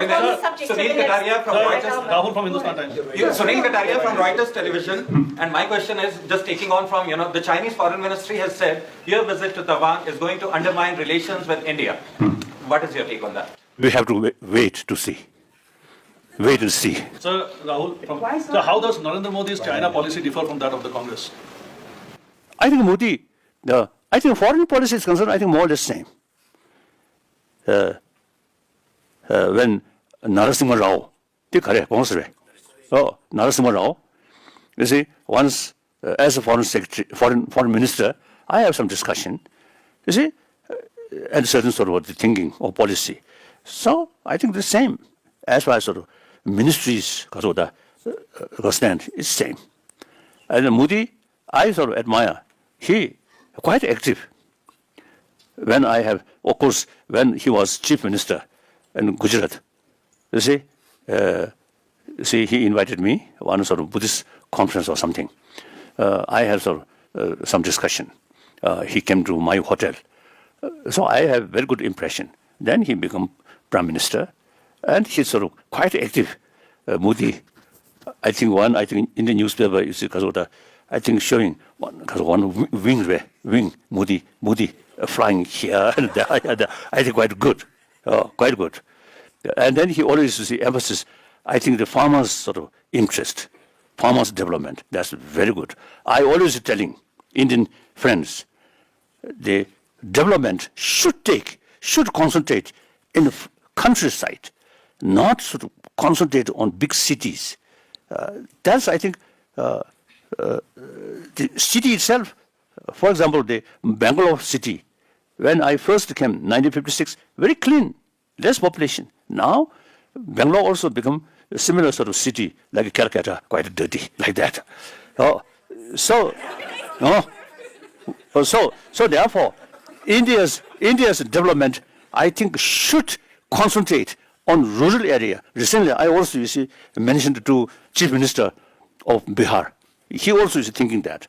Sunil Kataria from Reuters. Rahul from Hindustan Times. Sunil Kataria from Reuters Television, and my question is just taking on from the Chinese Foreign Ministry has said your visit to Taiwan is going to undermine relations with India. What is your take on that? We have to wait to see. Wait and see. Sir, Rahul, so how does Narendra Modi's China policy differ from that of the Congress? I think Modi, I think foreign policy is concerned, I think more or less same. When Narasimha Rao, Narasimha Rao, you see, once as a foreign secretary, foreign minister, I have some discussion, you see, and certain sort of the thinking or policy. So I think the same as far as sort of ministries stand is same. And Modi, I sort of admire. He quite active. When I have, of course, when he was chief minister in Gujarat, you see, he invited me one sort of Buddhist conference or something. I had sort of some discussion. He came to my hotel, so I have very good impression. Then he became prime minister, and he's sort of quite active. Modi, I think in the newspaper you see, I think showing one wing Modi flying here and there. I think quite good, quite good. And then he always see emphasis. I think the farmers' sort of interest, farmers' development. That's very good. I always telling Indian friends, the development should concentrate in the countryside, not sort of concentrate on big cities. That's I think. The city itself, for example, the Bangalore city, when I first came, 1956, very clean, less population. Now, Bangalore also become a similar sort of city, like Calcutta, quite dirty, like that. So therefore, India's development, I think, should concentrate on rural area. Recently, I also mentioned to Chief Minister of Bihar. He also is thinking that.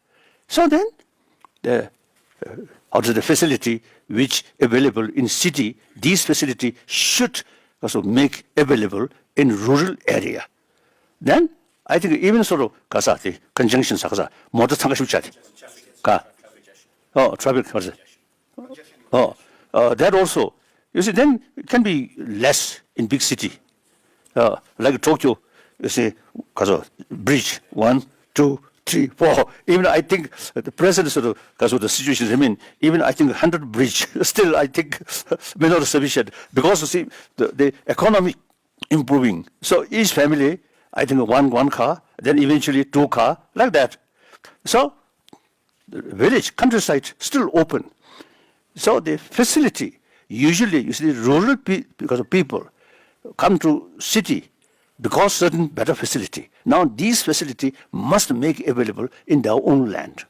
So then, the facility which available in city, these facility should also make available in rural area. Then, I think even sort of the conjunction motor traffic, that also, you see, then it can be less in big city. Like Tokyo, you see, bridge, 1, 2, 3, 4. Even I think the present sort of because of the situation, even I think 100 bridge still I think may not be sufficient because you see the economy improving. So each family, I think one car, then eventually 2 car, like that. So the village, countryside still open. So the facility, usually you see rural because of people come to city because certain better facility. Now these facility must make available in their own land.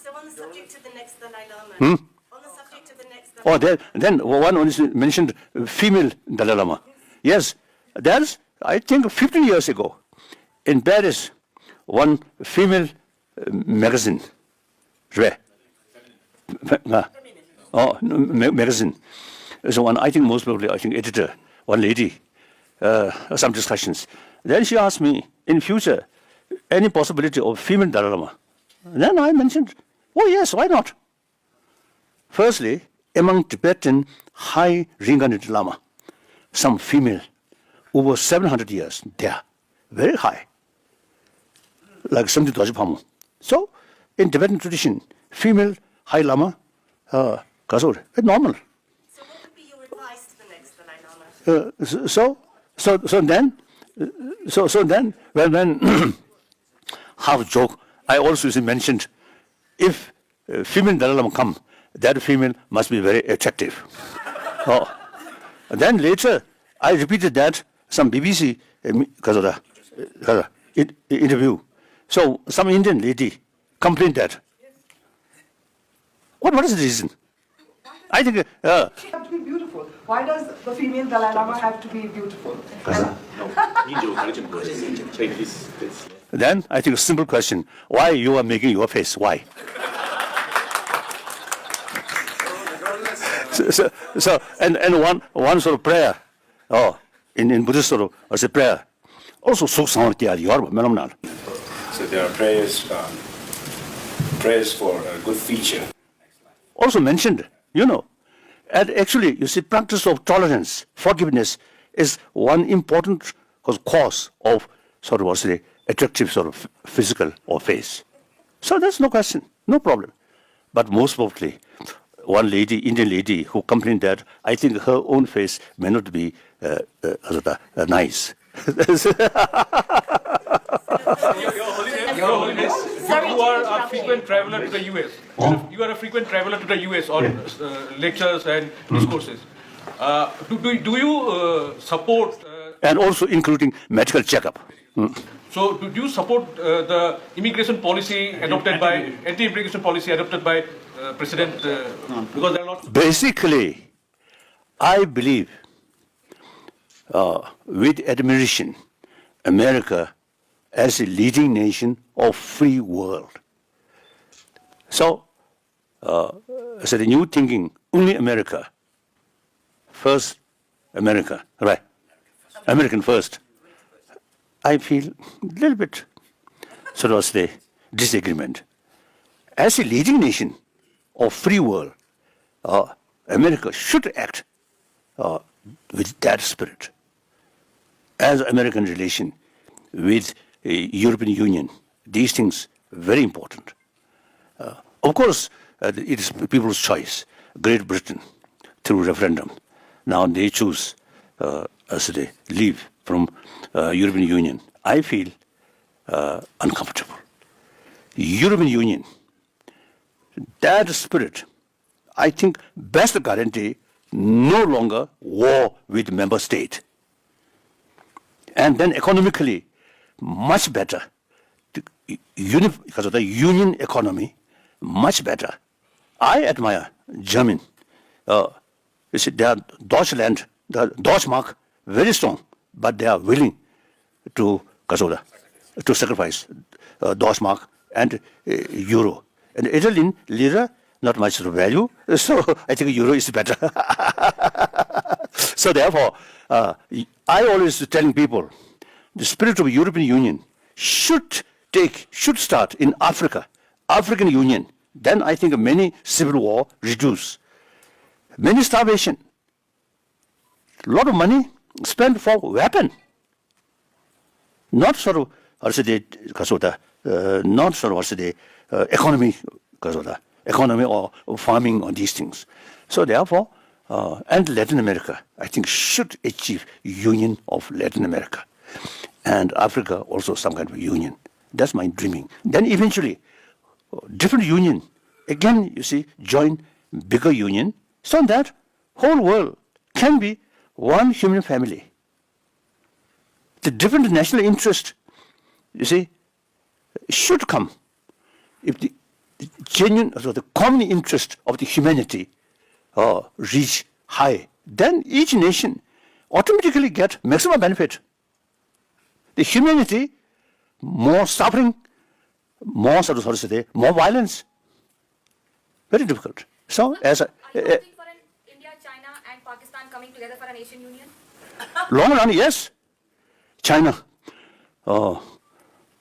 So on the subject to the next Dalai Lama. On the subject to the next Dalai Lama. Then one only mentioned female Dalai Lama. Yes, that's I think 15 years ago in Paris, one female magazine, magazine. So one I think most probably editor, one lady. Some discussions. Then she asked me, in future, any possibility of female Dalai Lama? Then I mentioned, oh yes, why not? Firstly, among Tibetan high reincarnated Lama, some female, over 700 years, they are very high, like Samti Dwajipamu. So, in Tibetan tradition, female high Lama, it's normal. So what would be your advice to the next Dalai Lama? So then, when half joke, I also mentioned, if female Dalai Lama come, that female must be very attractive. Then later, I repeated that some BBC interview. So some Indian lady complained that. What is the reason? I think. She have to be beautiful. Why does the female Dalai Lama have to be beautiful? Then I think a simple question: why you are making your face? Why? So and one sort of prayer. in Buddhist sort of as a prayer. Also, so sound the phenomenal. So there are prayers for a good future. Also mentioned, and actually, you see, practice of tolerance, forgiveness is one important cause of sort of what's the attractive sort of physical or face. So that's no question, no problem. But most probably, one lady, Indian lady, who complained that I think her own face may not be nice. Your Holiness, you are a frequent traveler to the US. You are a frequent traveler to the US on lectures and discourses. Do you support? And also including medical checkup. So, do you support the immigration policy adopted by anti-immigration policy adopted by President? Because there are lots. Basically, I believe with admiration, America as a leading nation of free world. So, as a new thinking, only America. First, America, right? American first. I feel a little bit sort of the disagreement. As a leading nation of free world, America should act with that spirit. As American relation with European Union, these things very important. Of course, it is people's choice. Great Britain, through referendum, now they choose as they leave from European Union. I feel uncomfortable. European Union, that spirit, I think best guarantee no longer war with member state. And then economically, much better. Because of the union economy, much better. I admire German. You see, they are Deutschland, the Deutschmark, very strong, but they are willing to sacrifice Deutschmark and euro. And Italian lira, not much value, so I think euro is better. So therefore, I always telling people, the spirit of European Union should start in Africa, African Union. Then I think many civil war reduce, many starvation, a lot of money spent for weapon, not sort of economy, economy or farming or these things. So therefore, and Latin America, I think should achieve union of Latin America. And Africa also some kind of union. That's my dreaming. Then eventually, different union, again, you see, join bigger union, so that whole world can be one human family. The different national interest, you see, should come. If the genuine, so the common interest of the humanity reach high, then each nation automatically get maximum benefit. The humanity, more suffering, more more violence. Very difficult. So as Are you opting for an India, China, and Pakistan coming together for an Asian Union? long run, yes. China,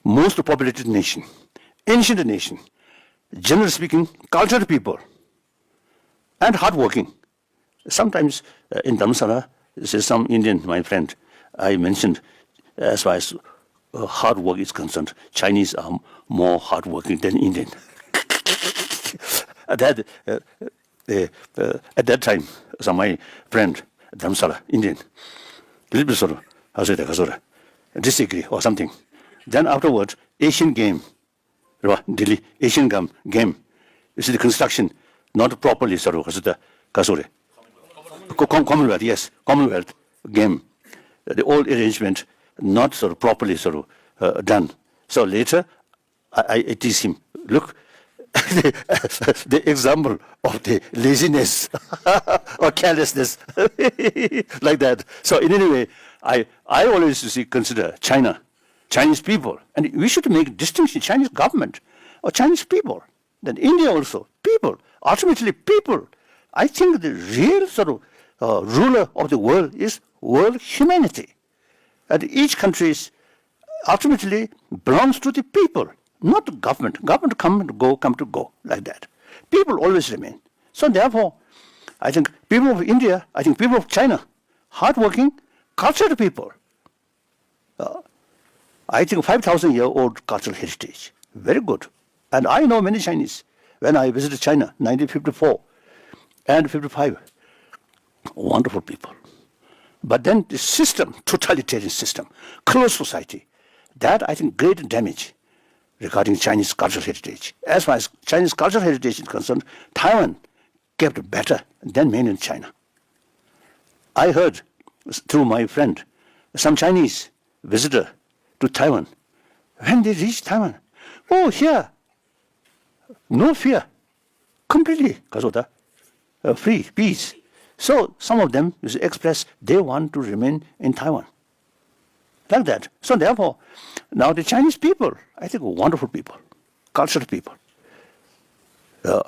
most populated nation, ancient nation, generally speaking, cultured people, and hardworking. Sometimes in Dharamsala, some Indian, my friend, I mentioned, as far as hard work is concerned, Chinese are more hardworking than Indian. At that time, so my friend, Dharamsala, Indian, little bit sort of, disagree or something. Then afterwards, Asian game, Delhi, Asian game, you see the construction, not properly Commonwealth, yes, Commonwealth game. The old arrangement not properly done. So later, I tease him, look, the example of the laziness or carelessness, like that. So in any way, I always consider China, Chinese people, and we should make distinction, Chinese government or Chinese people, then India also, people, ultimately people. I think the real ruler of the world is world humanity. And each country is ultimately belongs to the people, not the government. Government come to go, like that. People always remain. So therefore, I think people of India, I think people of China, hardworking, cultured people. I think 5,000-year-old cultural heritage, very good. And I know many Chinese. When I visited China, 1954 and 55, wonderful people. But then the system, totalitarian system, closed society, that I think great damage regarding Chinese cultural heritage. As far as Chinese cultural heritage is concerned, Taiwan kept better than mainland China. I heard through my friend, some Chinese visitor to Taiwan, when they reached Taiwan, oh, here, no fear, completely, free, peace. So some of them express they want to remain in Taiwan, like that. So therefore, now the Chinese people, I think, wonderful people, cultured people. Then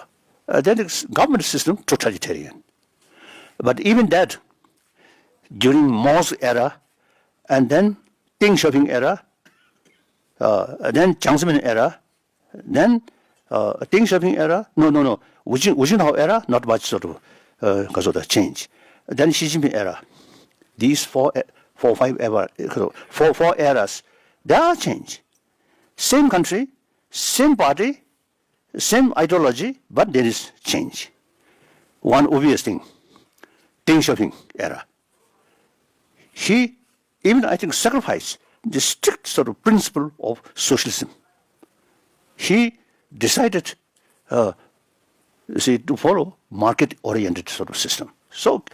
the government system, totalitarian. But even that, during Mao's era, and then Deng Xiaoping era, then Jiang Zemin era, then Deng Xiaoping era, Wu Jintao era, not much sort of because of the change. Then Xi Jinping era. These four eras, there are change. Same country, same party, same ideology, but there is change. One obvious thing, Deng Xiaoping era. He even, I think, sacrificed the strict sort of principle of socialism. He decided to follow market-oriented sort of system. So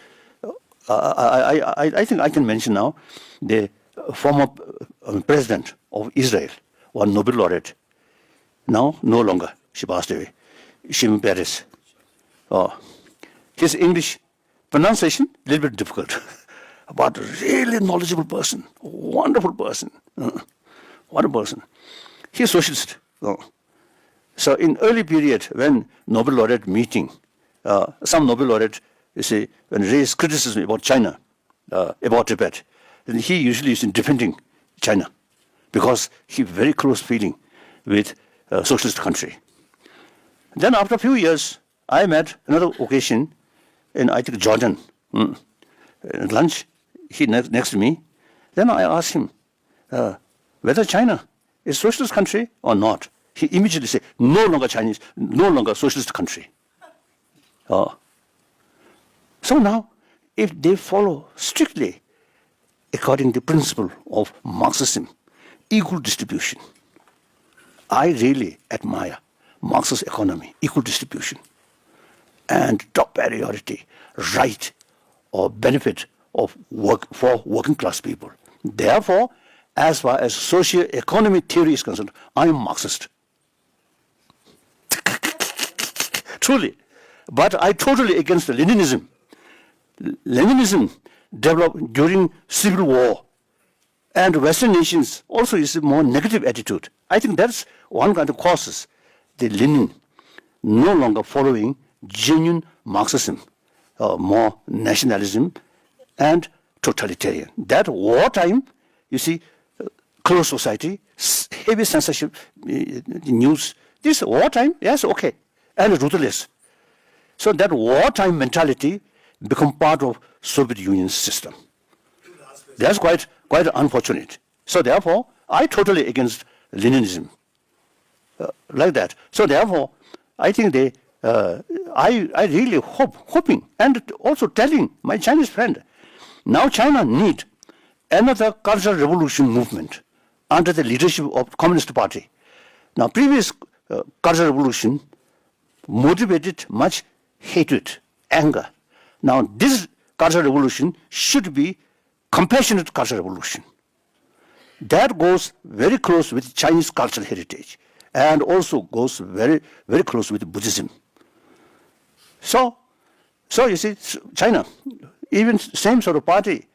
I think I can mention now the former president of Israel, one Nobel laureate, now no longer, she passed away, Shimon Peres. His English pronunciation, a little bit difficult, but really knowledgeable person, wonderful person, wonderful person. He is socialist. So in early period, when Nobel laureate meeting, some Nobel laureate, when raised criticism about China, about Tibet, then he usually is defending China because he very close feeling with a socialist country. Then after a few years, I met another occasion in, I think, Jordan. At lunch, he next to me. Then I asked him whether China is a socialist country or not. He immediately said, no longer Chinese, no longer socialist country. So now, if they follow strictly according to the principle of Marxism, equal distribution, I really admire Marxist economy, equal distribution, and top priority, right or benefit of work for working class people. Therefore, as far as socio-economic theory is concerned, I am Marxist. Truly. But I totally against Leninism. Leninism developed during Civil War, and Western nations also is a more negative attitude. I think that's one kind of causes the Lenin no longer following genuine Marxism, more nationalism and totalitarian. That wartime, you see, closed society, heavy censorship, news. This wartime, yes, okay, and ruthless. So that wartime mentality become part of Soviet Union system. That's quite unfortunate. So therefore, I totally against Leninism, like that. So therefore, I think I really hoping and also telling my Chinese friend, now China need another cultural revolution movement under the leadership of Communist Party. Now previous cultural revolution motivated much hatred, anger. Now this cultural revolution should be compassionate cultural revolution. That goes very close with Chinese cultural heritage and also goes very, very close with Buddhism. So you see, China, even same sort of party,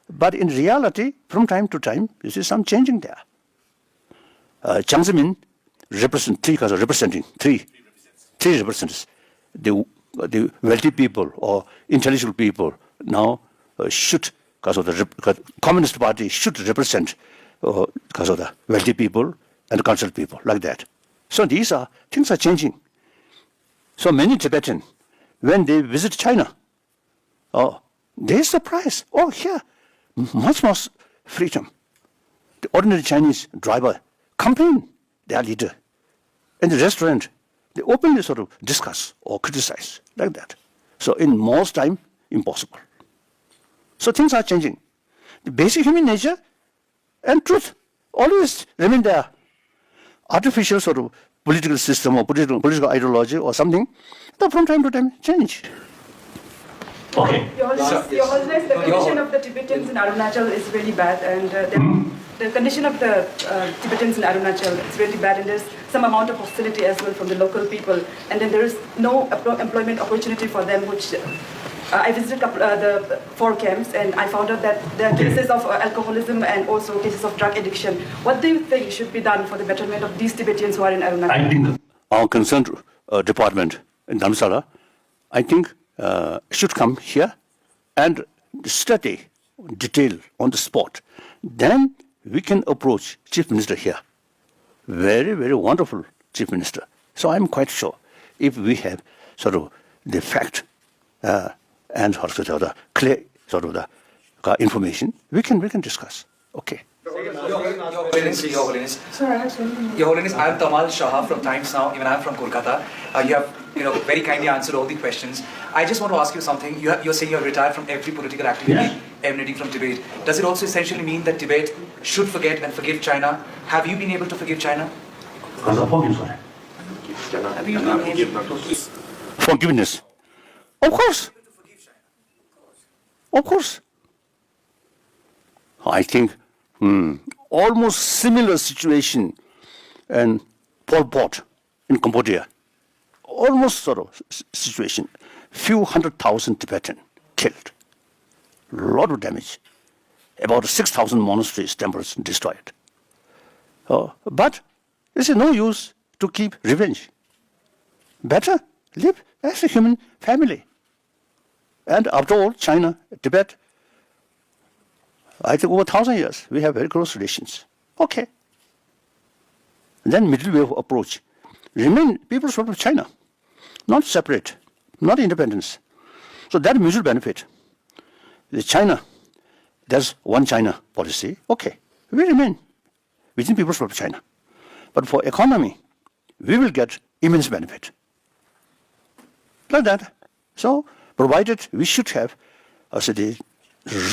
but in reality, from time to time, you see some changing there. Jiang Zemin representing three representatives. The wealthy people or intellectual people now should because of the Communist Party should represent because of the wealthy people and cultural people, like that. So things are changing. So many Tibetans, when they visit China, they're surprised. Oh, here, much more freedom. The ordinary Chinese driver complain their leader. In the restaurant, they openly sort of discuss or criticize, like that. So in most time, impossible. So things are changing. The basic human nature and truth always remain there. Artificial sort of political system or political ideology or something, that from time to time change. Okay. Your Holiness, the condition of the Tibetans in Arunachal is really bad, and the condition of the Tibetans in Arunachal is really bad, and there's some amount of hostility as well from the local people, and then there is no employment opportunity for them, which I visited the 4 camps, and I found out that there are cases of alcoholism and also cases of drug addiction. What do you think should be done for the betterment of these Tibetans who are in Arunachal? I think our concerned department in Dharamsala, I think should come here and study detail on the spot. Then we can approach Chief Minister here. Very, very wonderful Chief Minister. So I'm quite sure if we have sort of the fact and sort of the clear sort of the information, we can discuss. Okay. Your Holiness, I am Tamal Shah from Times Now. Even I am from Kolkata. You have, very kindly answered all the questions. I just want to ask you something. You're saying you're retired from every political activity emanating from Tibet. Does it also essentially mean that Tibet should forget and forgive China? Have you been able to forgive China? Forgiveness. Of course. Of course. I think almost similar situation in Pol Pot in Cambodia. Almost sort of situation. Few 100,000 Tibetans killed. Lot of damage. About 6,000 monasteries, temples destroyed. But this is no use to keep revenge. Better live as a human family. And after all, China, Tibet, I think over 1,000 years, we have very close relations. Okay. Then middle way of approach. Remain peoples of China, not separate, not independence. So that mutual benefit. The China, there's one China policy. Okay, we remain within peoples of China. But for economy, we will get immense benefit. Like that. So, provided we should have the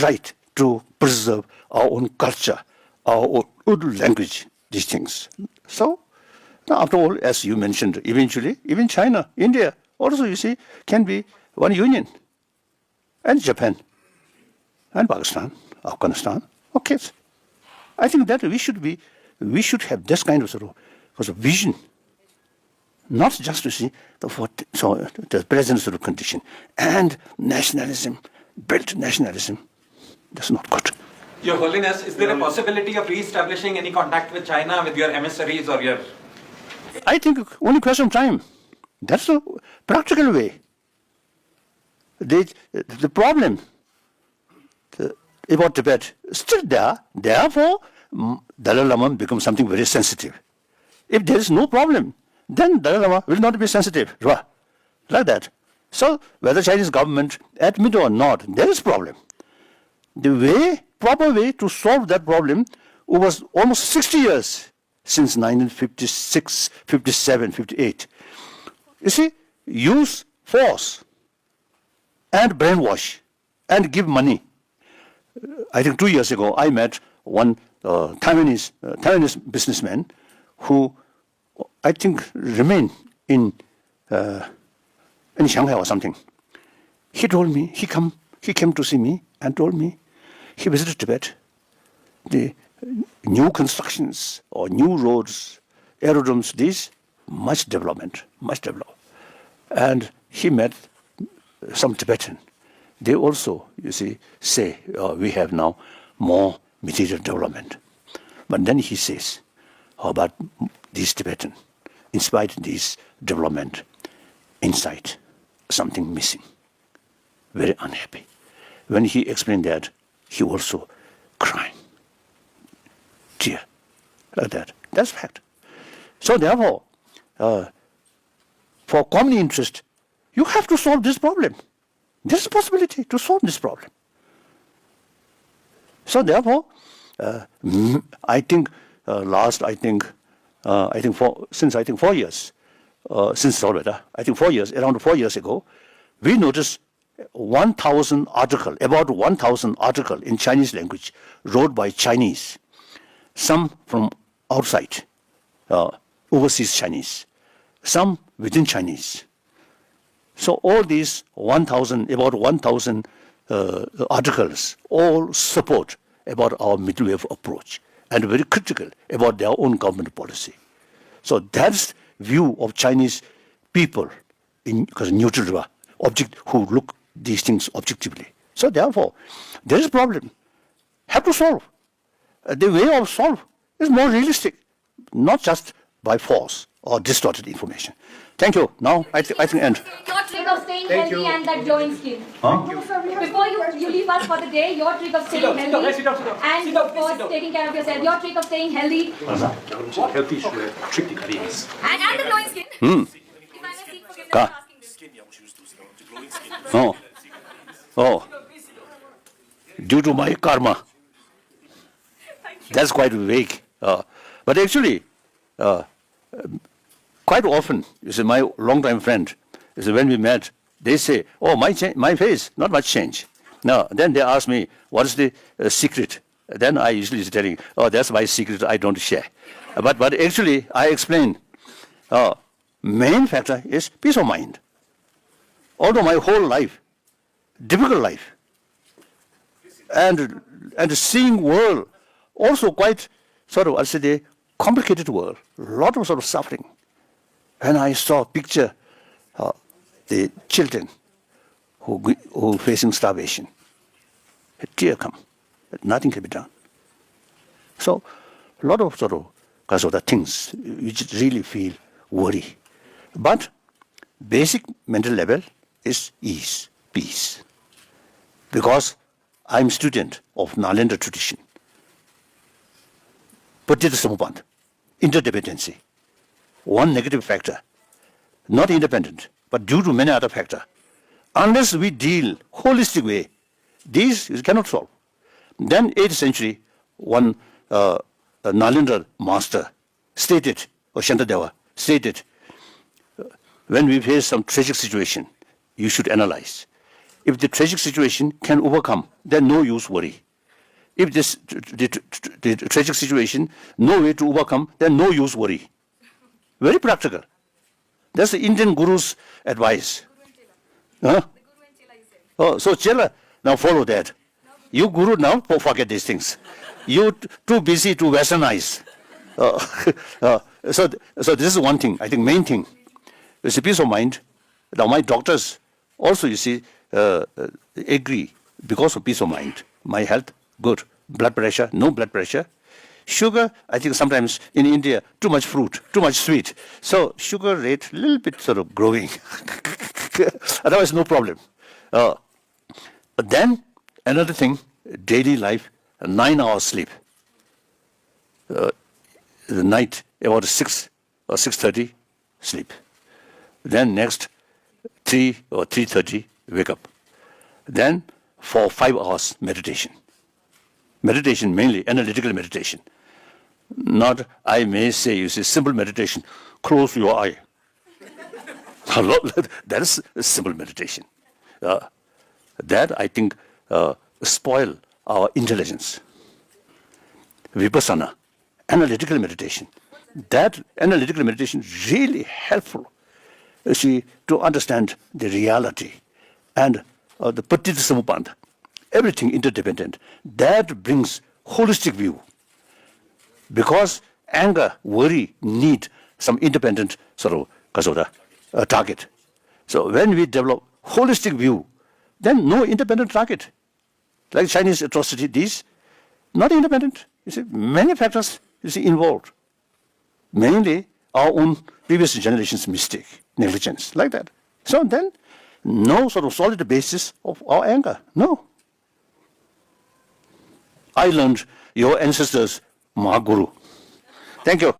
right to preserve our own culture, our own language, these things. So, now after all, as you mentioned, eventually, even China, India, also you see, can be one union. And Japan, and Pakistan, Afghanistan, okay. I think that we should have this kind of sort of vision. Not just to see the present sort of condition. And nationalism, built nationalism, that's not good. Your Holiness, is there a possibility of re-establishing any contact with China, with your emissaries or your... I think only question of time. That's the practical way. The problem about Tibet is still there. Therefore, Dalai Lama becomes something very sensitive. If there is no problem, then Dalai Lama will not be sensitive. Like that. So, whether Chinese government admit or not, there is problem. The proper way to solve that problem was almost 60 years since 1956, 57, 58. You see, use force and brainwash and give money. I think 2 years ago, I met one Taiwanese businessman who I think remained in Shanghai or something. He told me, he came to see me and told me he visited Tibet. The new constructions or new roads, aerodromes, these, much development. And he met some Tibetan. They also, you see, say, we have now more material development. But then he says, how about these Tibetan? In spite of this development, inside, something missing. Very unhappy. When he explained that, he also crying, tear, like that. That's fact. So therefore, for common interest, you have to solve this problem. There's a possibility to solve this problem. So therefore, I think since 4 years, around 4 years ago, we noticed 1,000 articles in Chinese language wrote by Chinese, some from outside, overseas Chinese, some within Chinese. So all these about 1,000 articles all support about our middle wave approach and very critical about their own government policy. So that's view of Chinese people because neutral object who look these things objectively. So therefore, there is a problem. Have to solve. The way of solve is more realistic, not just by force or distorted information. Thank you. Now I think end. Your trick of staying healthy and that glowing skin. Before you leave us for the day, your trick of staying healthy and for taking care of yourself, your trick of staying healthy Healthy should have trick the Koreans. and the glowing skin. If I may seek forgiveness for asking this. Oh, due to my karma. That's quite vague. But actually, quite often, you see, my long-time friend, you see, when we met, they say, "Oh, my face, not much change." Now, then they ask me, "What is the secret?" Then I usually is telling, "Oh, that's my secret. I don't share." But actually, I explain. Main factor is peace of mind. Although my whole life, difficult life, and seeing world also quite sort of, I'll say, the complicated world, lot of sort of suffering. When I saw picture, the children who facing starvation, a tear come, but nothing can be done. So, a lot of sort of because of the things which really feel worry. But basic mental level is ease, peace. Because I'm student of Nalanda tradition. Buddhist samupant, interdependency. One negative factor, not independent, but due to many other factors. Unless we deal holistic way, these you cannot solve. Then 8th century, one Nalanda master stated, or Shantadeva stated, when we face some tragic situation, you should analyze. If the tragic situation can overcome, then no use worry. If the tragic situation, no way to overcome, then no use worry. Very practical. That's the Indian Guru's advice. Huh? Oh, so Chela, now follow that. You Guru now forget these things. You too busy to westernize. So this is one thing, I think main thing. It's a peace of mind. Now my doctors also, you see, agree because of peace of mind. My health, good. Blood pressure, no blood pressure. Sugar, I think sometimes in India, too much fruit, too much sweet. So sugar rate, a little bit sort of growing. Otherwise, no problem. But then, another thing, daily life, 9 hours sleep. The night, about 6 or 6:30, sleep. Then next, 3 or 3:30, wake up. Then for 5 hours, meditation. Meditation, mainly analytical meditation. Not, I may say, you see, simple meditation. Close your eye. That is a simple meditation. That, I think, spoil our intelligence. Vipassana, analytical meditation. That analytical meditation is really helpful, you see, to understand the reality and the paticca samuppada. Everything interdependent. That brings holistic view. Because anger, worry need some independent sort of target. So when we develop holistic view, then no independent target. Like Chinese atrocity, these not independent. You see, many factors you see involved. Mainly our own previous generation's mistake, negligence, like that. So then no sort of solid basis of our anger. No. I learned your ancestors, Mahaguru. Thank you.